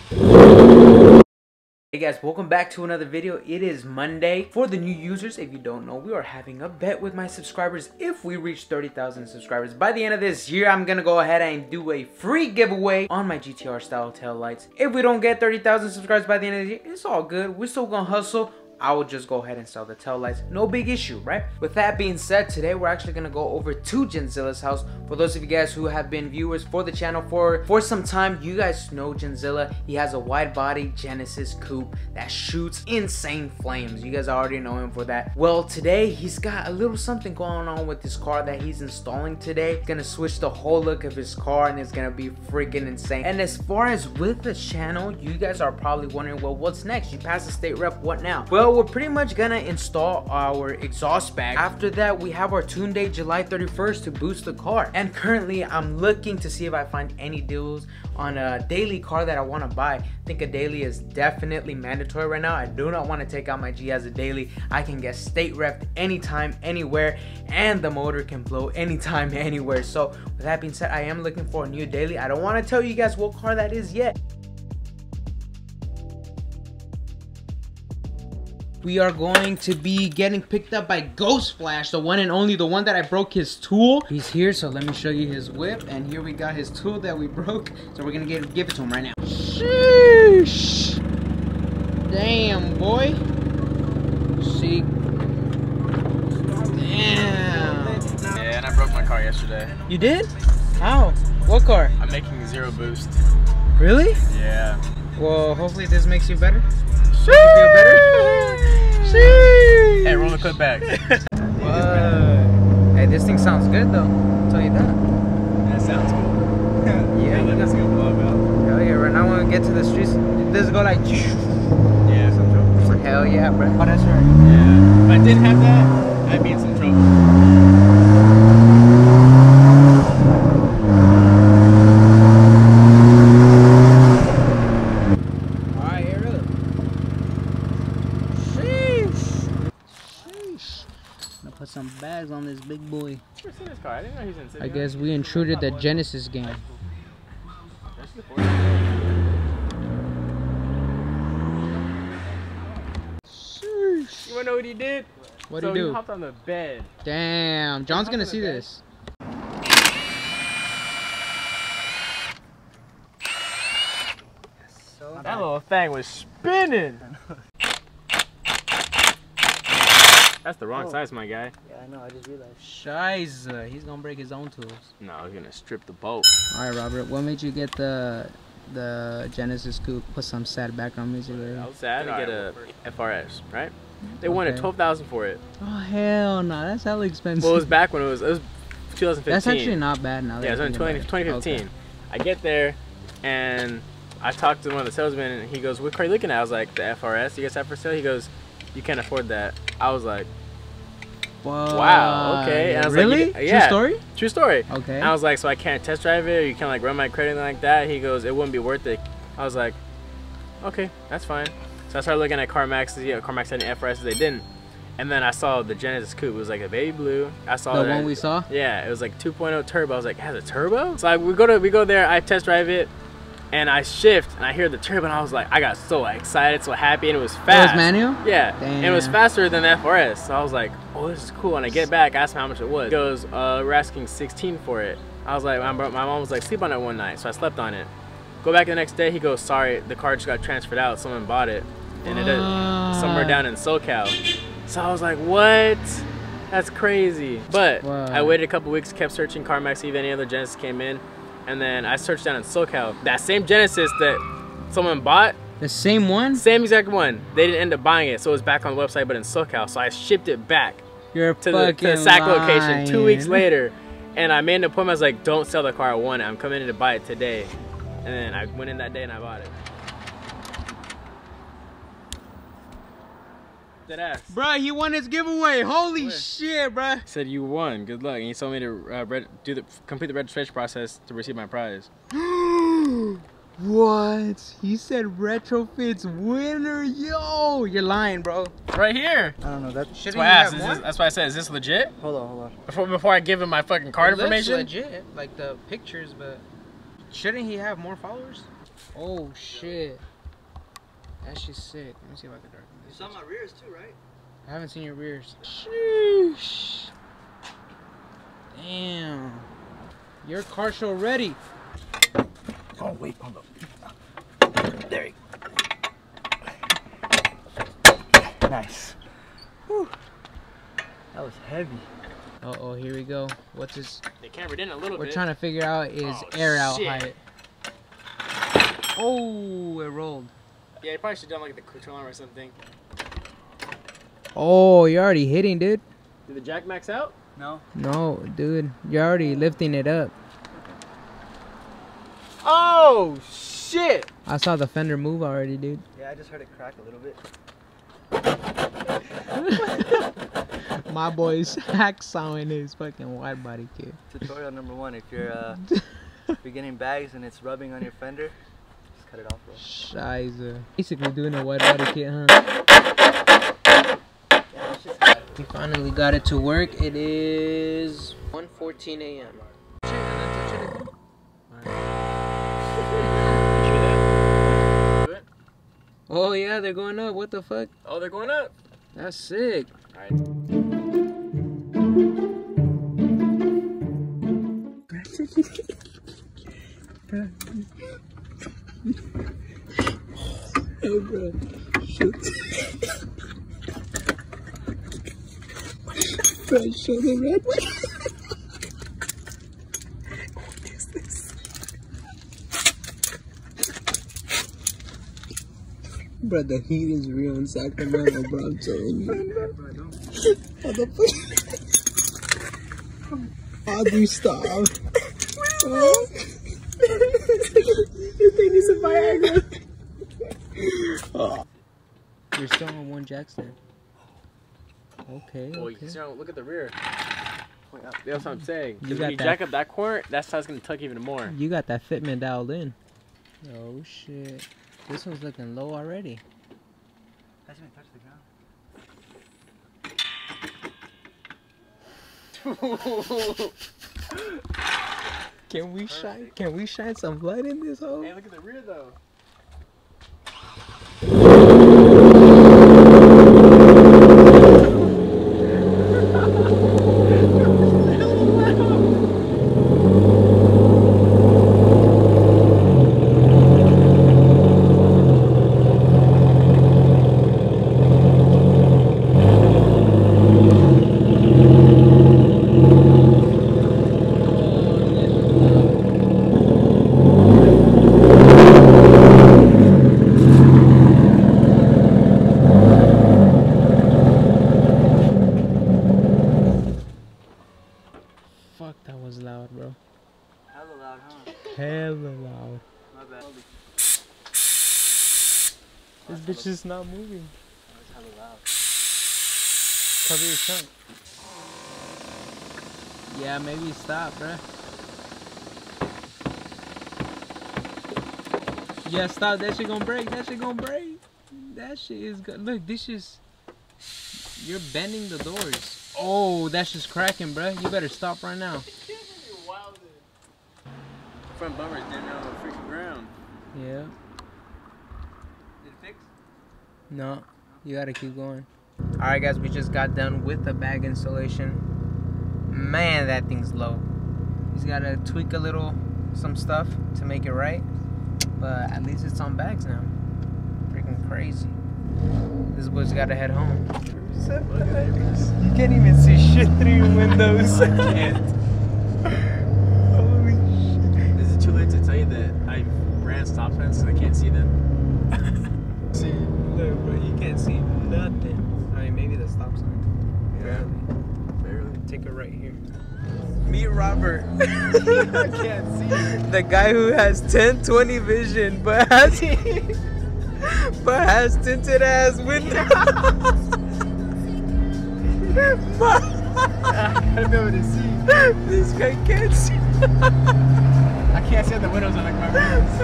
Hey guys, welcome back to another video. It is Monday. For the new users, if you don't know, we are having a bet with my subscribers. If we reach 30,000 subscribers by the end of this year, I'm gonna go ahead and do a free giveaway on my GTR style tail lights. If we don't get 30,000 subscribers by the end of the year, it's all good. We're still gonna hustle. I will just go ahead and sell the tail lights. No big issue, right? With that being said, today we're actually gonna go over to GENZLLA's house. For those of you guys who have been viewers for the channel for some time, you guys know GENZLLA. He has a wide body Genesis Coupe that shoots insane flames. You guys already know him for that. Well, today he's got a little something going on with this car that he's installing today. He's gonna switch the whole look of his car and it's gonna be freaking insane. And as far as with the channel, you guys are probably wondering, well, what's next? You passed the state rep, what now? Well, we're pretty much gonna install our exhaust bag. After that, we have our tune date July 31st to boost the car. And currently, I'm looking to see if I find any deals on a daily car that I want to buy. I think a daily is definitely mandatory right now. I do not want to take out my G as a daily. I can get state repped anytime, anywhere, and the motor can blow anytime, anywhere. So with that being said, I am looking for a new daily. I don't want to tell you guys what car that is yet. We are going to be getting picked up by Ghost Flash, the one and only, the one that I broke his tool. He's here, so let me show you his whip. And here we got his tool that we broke. So we're gonna give it to him right now. Sheesh. Damn, boy. See? Damn. Yeah, and I broke my car yesterday. You did? How? What car? I'm making zero boost. Really? Yeah. Well, hopefully this makes you better. Make you feel better? Sheesh. Hey, roll the clip back. Hey, this thing sounds good though. I'll tell you that. That sounds cool. Yeah. Let this go blow out. Hell yeah, right now when we get to the streets, does it go like Yeah, some trouble. Hell yeah, bro. Oh, that's right. Yeah. If I didn't have that, I'd be in some trouble. Put some bags on this big boy. I've seen this car. I didn't know he's in city. I guess we intruded the Genesis game. You wanna know what he did? What'd he do? He hopped on the bed. Damn, John's gonna see this. That little thing was spinning. That's the wrong size, my guy. Yeah, I know. I just realized. Scheiße, he's gonna break his own tools. No, he's gonna strip the bolt. All right, Robert. What made you get the Genesis Coupe? Put some sad background music there. I was sad to get a FRS, right? They wanted $12,000 for it. Oh hell no, that's hella expensive. Well, it was back when it was 2015. That's actually not bad now. Yeah, it was in 2015. Okay. I get there and I talked to one of the salesmen and he goes, "What car are you looking at?" I was like, "The FRS you guys have for sale." He goes, "You can't afford that." I was like, whoa. "Wow, okay." And I was really? like, yeah, true story? True story. Okay. And I was like, "So I can't test drive it, or you can't like run my credit or anything like that?" He goes, "It wouldn't be worth it." I was like, "Okay, that's fine." So I started looking at CarMax. Yeah, CarMax had any FRSs, they didn't. And then I saw the Genesis Coupe. It was like a baby blue. I saw the one we saw. Yeah, it was like 2.0 turbo. I was like, "It has a turbo?" So we go there. I test drive it. And I shift and I hear the turbo and I was like, I got so excited, so happy, and it was fast. It was manual? Yeah. Damn. And it was faster than the FRS. So I was like, oh, this is cool. And I get back, I asked him how much it was. He goes, we're asking 16 for it. I was like, my mom was like, sleep on it one night. So I slept on it. Go back the next day, he goes, sorry, the car just got transferred out. Someone bought it. And it is somewhere down in SoCal. So I was like, what? That's crazy. But I waited a couple weeks, kept searching CarMax, see if any other Genesis came in. And then I searched down in SoCal. That same Genesis that someone bought. The same one? Same exact one. They didn't end up buying it, so it was back on the website, but in SoCal. So I shipped it back to the SAC location 2 weeks later. And I made an appointment. I was like, don't sell the car, I want it. I'm coming in to buy it today. And then I went in that day and I bought it. Deadass. Bruh, he won his giveaway. Holy shit, bruh. He said you won. Good luck. And he told me to complete the registration process to receive my prize. What? He said retrofits winner. Yo, you're lying, bro. Right here. I don't know. That's why I asked. That's why I said, is this legit? Hold on. Before I give him my fucking card information. Looks legit, like the pictures, but shouldn't he have more followers? Oh shit. That shit's sick. Let me see if I can darken this. You saw my rears too, right? I haven't seen your rears. Sheesh. Damn. Your car show ready. Oh wait, hold up. There you go. Nice. Whew. That was heavy. Uh-oh, here we go. What's this? They cambered in a little bit. We're trying to figure out is air out shit. height. Oh, it rolled. Yeah, you probably should have done like the control arm or something. Oh, you're already hitting, dude. Did the jack max out? No. No, dude. You're already lifting it up. Oh, shit. I saw the fender move already, dude. Yeah, I just heard it crack a little bit. My boy's hacksawing his fucking wide body kit. Tutorial number 1, if you're getting bags and it's rubbing on your fender, just cut it off, bro. Scheiße. Basically doing a wide body kit, huh? We finally got it to work. It is 1:14 a.m. Oh yeah, they're going up. What the fuck? Oh, they're going up. That's sick. Alright. Oh, bro. Shoot. Bro, show the red one. What is this? Bro, the heat is real in Sacramento, bro. I'm telling you. How the fuck? How do you stop? You think it's a Viagra? Oh. You're still on one jack stand. Okay. Oh, you can see, look at the rear. That's what I'm saying. You Because got when you that- jack up that corner, that's how it's going to tuck even more. You got that fitment dialed in. Oh shit. This one's looking low already. Hasn't even touched the ground. Can we shine some light in this hole? Hey, look at the rear though. Fuck, that was loud, bro. Hella loud, huh? Hella loud. My bad. This bitch is not moving. That was hella loud. Cover your trunk. Yeah, maybe stop, bruh. Yeah, stop. That shit gonna break. That shit gonna break. That shit is good. Look, this is... You're bending the doors. Oh, that's just cracking, bruh. You better stop right now. Front bumper's down on the freaking ground. Yeah. Did it fix? No, you gotta keep going. Alright guys, we just got done with the bag installation. Man, that thing's low. He's gotta tweak a little, some stuff to make it right. But at least it's on bags now. Freaking crazy. This boy's gotta head home. You can't even see shit through your windows. I can't. Holy shit. Is it too late to tell you that I ran stop signs so I can't see them? See, look, bro, you can't see nothing. I mean, maybe the stop sign. Barely. Barely. Take it right here. Meet Robert. I can't see. The guy who has 10/20 vision, but has tinted ass windows. I gotta be able to see. This guy can't see. I can't see out the windows on like my windows.